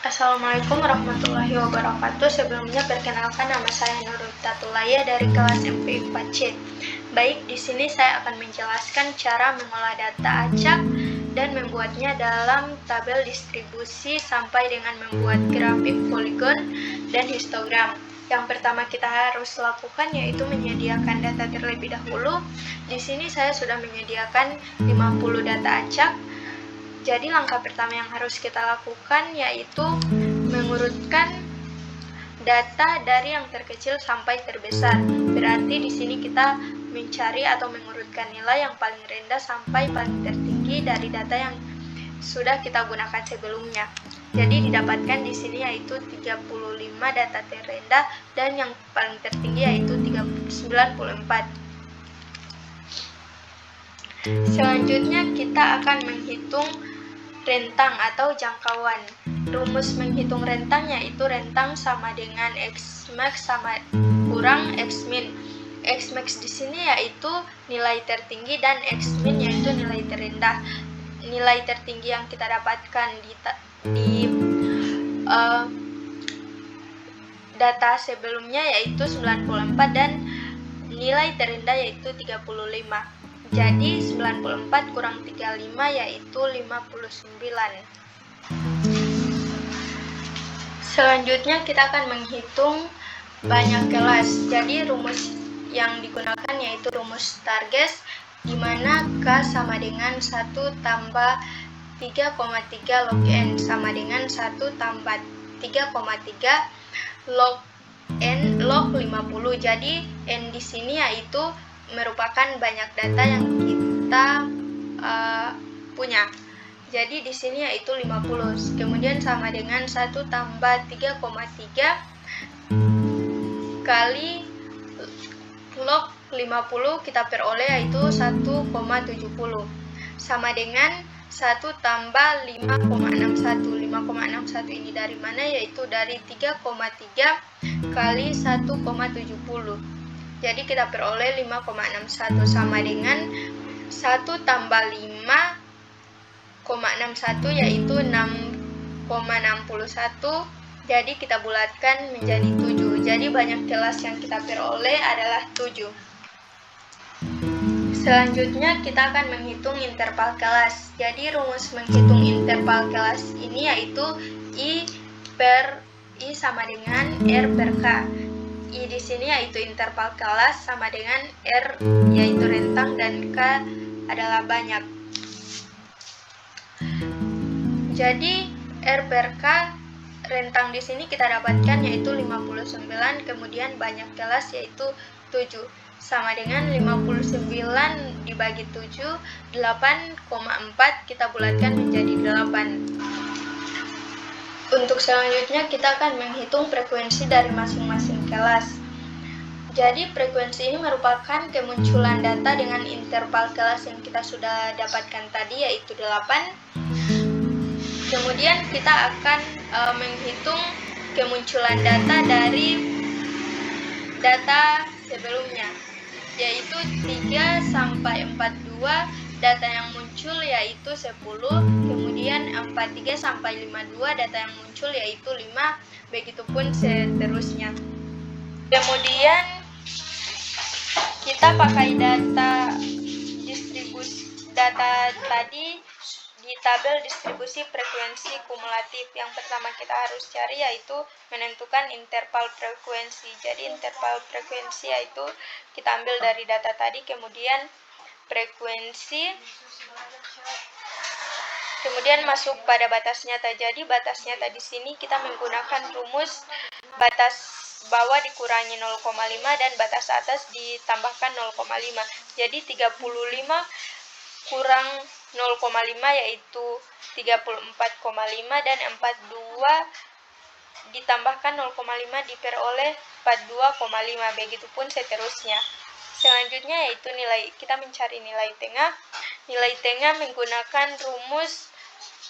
Assalamualaikum warahmatullahi wabarakatuh. Sebelumnya perkenalkan, nama saya Nurul Tatulaya dari kelas MP 4C. Baik, di sini saya akan menjelaskan cara mengolah data acak dan membuatnya dalam tabel distribusi sampai dengan membuat grafik poligon dan histogram. Yang pertama kita harus lakukan yaitu menyediakan data terlebih dahulu. Di sini saya sudah menyediakan 50 data acak. Jadi langkah pertama yang harus kita lakukan yaitu mengurutkan data dari yang terkecil sampai terbesar. Berarti di sini kita mencari atau mengurutkan nilai yang paling rendah sampai paling tertinggi dari data yang sudah kita gunakan sebelumnya. Jadi didapatkan di sini yaitu 35 data terendah dan yang paling tertinggi yaitu 94. Selanjutnya kita akan menghitung rentang atau jangkauan. Rumus menghitung rentang yaitu rentang sama dengan Xmax sama kurang Xmin. Xmax di sini yaitu nilai tertinggi dan Xmin yaitu nilai terendah. Nilai tertinggi yang kita dapatkan di data sebelumnya yaitu 94 dan nilai terendah yaitu 35. Jadi 94 kurang 35 yaitu 59. Selanjutnya kita akan menghitung banyak kelas. Jadi rumus yang digunakan yaitu rumus Stargess, di mana K sama dengan 1 tambah 3,3 log N sama dengan 1 tambah 3,3 log N log 50. Jadi N di sini yaitu merupakan banyak data yang kita punya. Jadi di sini yaitu 50. Kemudian sama dengan 1 tambah 3,3 kali log 50 kita peroleh yaitu 1,70 sama dengan 1 tambah 5,61. 5,61 ini dari mana? Yaitu dari 3,3 kali 1,70. Jadi kita peroleh 5,61 sama dengan 1 tambah 5,61 yaitu 6,61. Jadi kita bulatkan menjadi 7. Jadi banyak kelas yang kita peroleh adalah 7. Selanjutnya kita akan menghitung interval kelas. Jadi rumus menghitung interval kelas ini yaitu I sama dengan R per K. I di sini yaitu interval kelas sama dengan R yaitu rentang dan K adalah banyak. Jadi R per K rentang di sini kita dapatkan yaitu 59, kemudian banyak kelas yaitu 7 sama dengan 59 dibagi 7, 8,4 kita bulatkan menjadi 8. Untuk selanjutnya kita akan menghitung frekuensi dari masing-masing kelas. Jadi frekuensi ini merupakan kemunculan data dengan interval kelas yang kita sudah dapatkan tadi yaitu 8. Kemudian kita akan menghitung kemunculan data dari data sebelumnya yaitu 3 sampai 42. Data yang muncul yaitu 10, kemudian 43 sampai 52 data yang muncul yaitu 5, begitupun seterusnya. Kemudian kita pakai data tadi di tabel distribusi frekuensi kumulatif. Yang pertama kita harus cari yaitu menentukan interval frekuensi. Jadi interval frekuensi yaitu kita ambil dari data tadi, kemudian frekuensi, kemudian masuk pada batasnya. Jadi batasnya tadi sini kita menggunakan rumus batas bawah dikurangi 0,5 dan batas atas ditambahkan 0,5. Jadi 35 kurang 0,5 yaitu 34,5 dan 42 ditambahkan 0,5 diperoleh 42,5, begitupun seterusnya. Selanjutnya yaitu kita mencari nilai tengah. Nilai tengah menggunakan rumus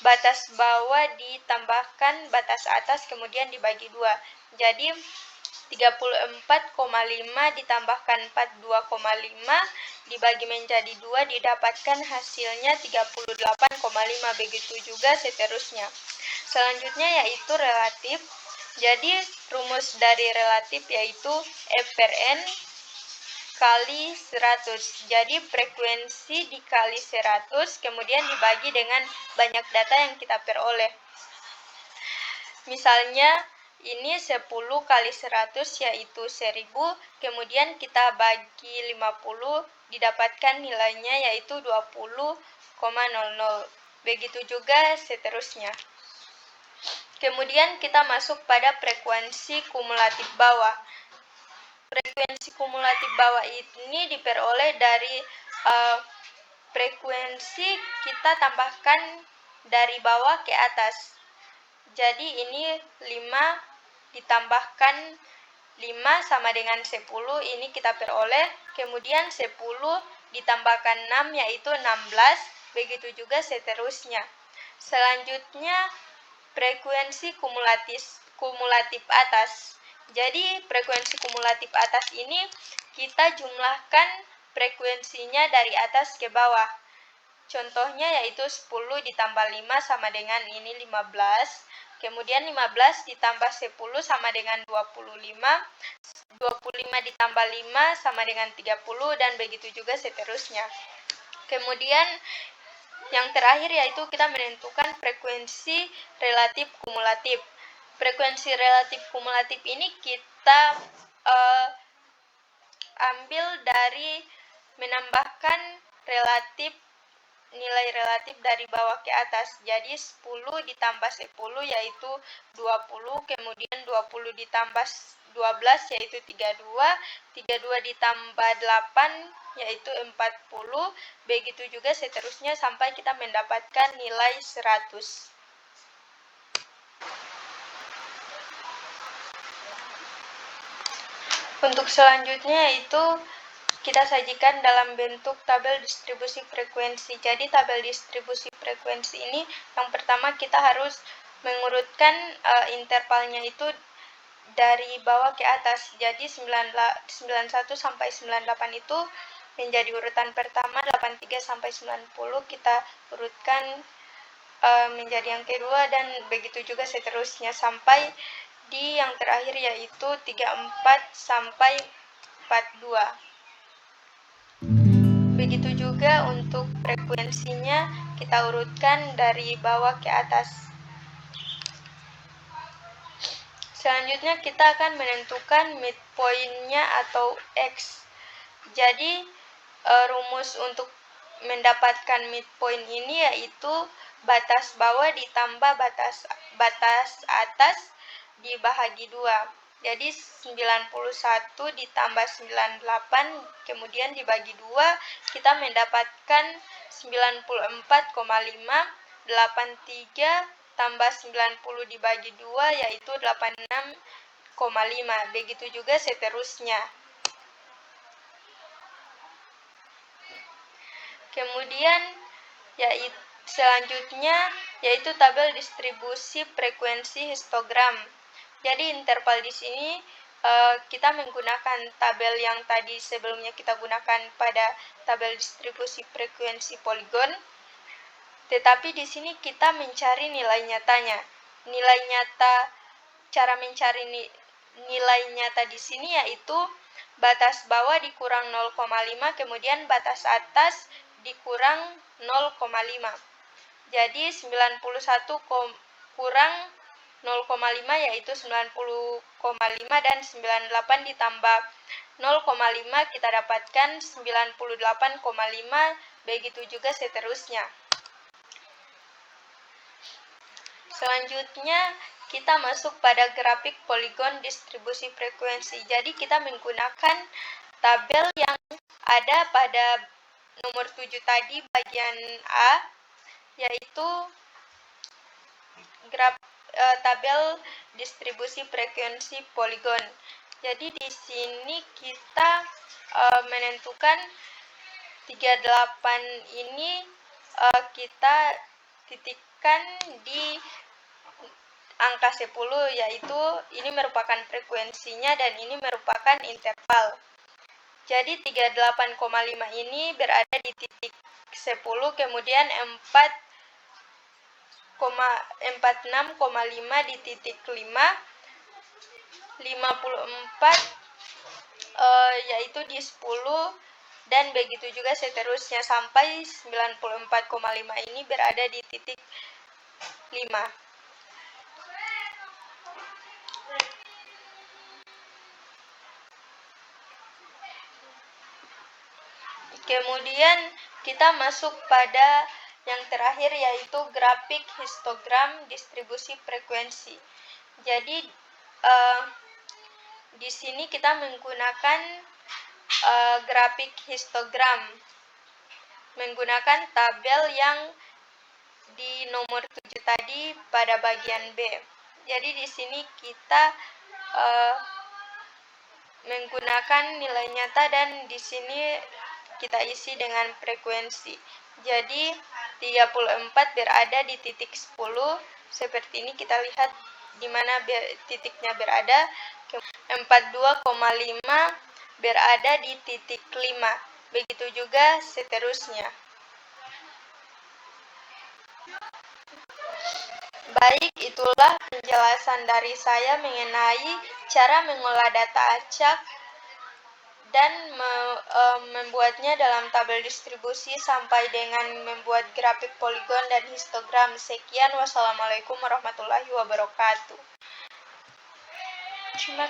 batas bawah ditambahkan batas atas kemudian dibagi 2. Jadi 34,5 ditambahkan 42,5 dibagi menjadi 2 didapatkan hasilnya 38,5, begitu juga seterusnya. Selanjutnya yaitu relatif. Jadi rumus dari relatif yaitu E per N kali 100. Jadi frekuensi dikali 100 kemudian dibagi dengan banyak data yang kita peroleh. Misalnya ini 10 kali 100 yaitu 1000, kemudian kita bagi 50, didapatkan nilainya yaitu 20,00. Begitu juga seterusnya. Kemudian kita masuk pada frekuensi kumulatif bawah. Frekuensi kumulatif bawah ini diperoleh dari frekuensi kita tambahkan dari bawah ke atas. Jadi ini 5 ditambahkan 5 sama dengan 10, ini kita peroleh. Kemudian 10 ditambahkan 6 yaitu 16, begitu juga seterusnya. Selanjutnya frekuensi kumulatif atas. Jadi frekuensi kumulatif atas ini kita jumlahkan frekuensinya dari atas ke bawah. Contohnya yaitu 10 ditambah 5 sama dengan ini 15. Kemudian 15 ditambah 10 sama dengan 25. 25 ditambah 5 sama dengan 30 dan begitu juga seterusnya. Kemudian yang terakhir yaitu kita menentukan frekuensi relatif kumulatif. Frekuensi relatif kumulatif ini kita ambil dari menambahkan nilai relatif dari bawah ke atas. Jadi 10 ditambah 10 yaitu 20, kemudian 20 ditambah 12 yaitu 32, 32 ditambah 8 yaitu 40, begitu juga seterusnya sampai kita mendapatkan nilai 100. Untuk selanjutnya itu kita sajikan dalam bentuk tabel distribusi frekuensi. Jadi tabel distribusi frekuensi ini yang pertama kita harus mengurutkan intervalnya itu dari bawah ke atas. Jadi 91 sampai 98 itu menjadi urutan pertama, 83 sampai 90 kita urutkan menjadi yang kedua, dan begitu juga seterusnya sampai di yang terakhir yaitu 34 sampai 42. Begitu juga untuk frekuensinya kita urutkan dari bawah ke atas. Selanjutnya kita akan menentukan midpoint-nya atau X. Jadi rumus untuk mendapatkan midpoint ini yaitu batas bawah ditambah batas atas dibahagi 2. Jadi 91 ditambah 98 kemudian dibagi 2, kita mendapatkan 94,5. 83 tambah 90 dibagi 2 yaitu 86,5. Begitu juga seterusnya. Kemudian selanjutnya yaitu tabel distribusi frekuensi histogram. Jadi interval di sini kita menggunakan tabel yang tadi sebelumnya kita gunakan pada tabel distribusi frekuensi poligon. Tetapi di sini kita mencari nilai nyatanya. Cara mencari nilai nyata di sini yaitu batas bawah dikurang 0,5 kemudian batas atas dikurang 0,5. Jadi 91 kurang 0,5 yaitu 90,5 dan 98 ditambah 0,5 kita dapatkan 98,5, begitu juga seterusnya. Selanjutnya kita masuk pada grafik poligon distribusi frekuensi. Jadi kita menggunakan tabel yang ada pada nomor 7 tadi bagian A, yaitu tabel distribusi frekuensi poligon. Jadi di sini kita menentukan 38 ini kita titikkan di angka 10, yaitu ini merupakan frekuensinya dan ini merupakan interval. Jadi 38,5 ini berada di titik 10, kemudian 4 46,5 di titik 5, 54 yaitu di 10, dan begitu juga seterusnya sampai 94,5 ini berada di titik 5. Kemudian kita masuk pada yang terakhir, yaitu grafik histogram distribusi frekuensi. Jadi di sini kita menggunakan grafik histogram menggunakan tabel yang di nomor 7 tadi pada bagian B. Jadi di sini kita menggunakan nilai nyata dan di sini kita isi dengan frekuensi. Jadi 34 berada di titik 10. Seperti ini kita lihat di mana titiknya berada. 42,5 berada di titik 5. Begitu juga seterusnya. Baik, itulah penjelasan dari saya mengenai cara mengolah data acak dan membuatnya dalam tabel distribusi sampai dengan membuat grafik poligon dan histogram. Sekian, wassalamualaikum warahmatullahi wabarakatuh. Terima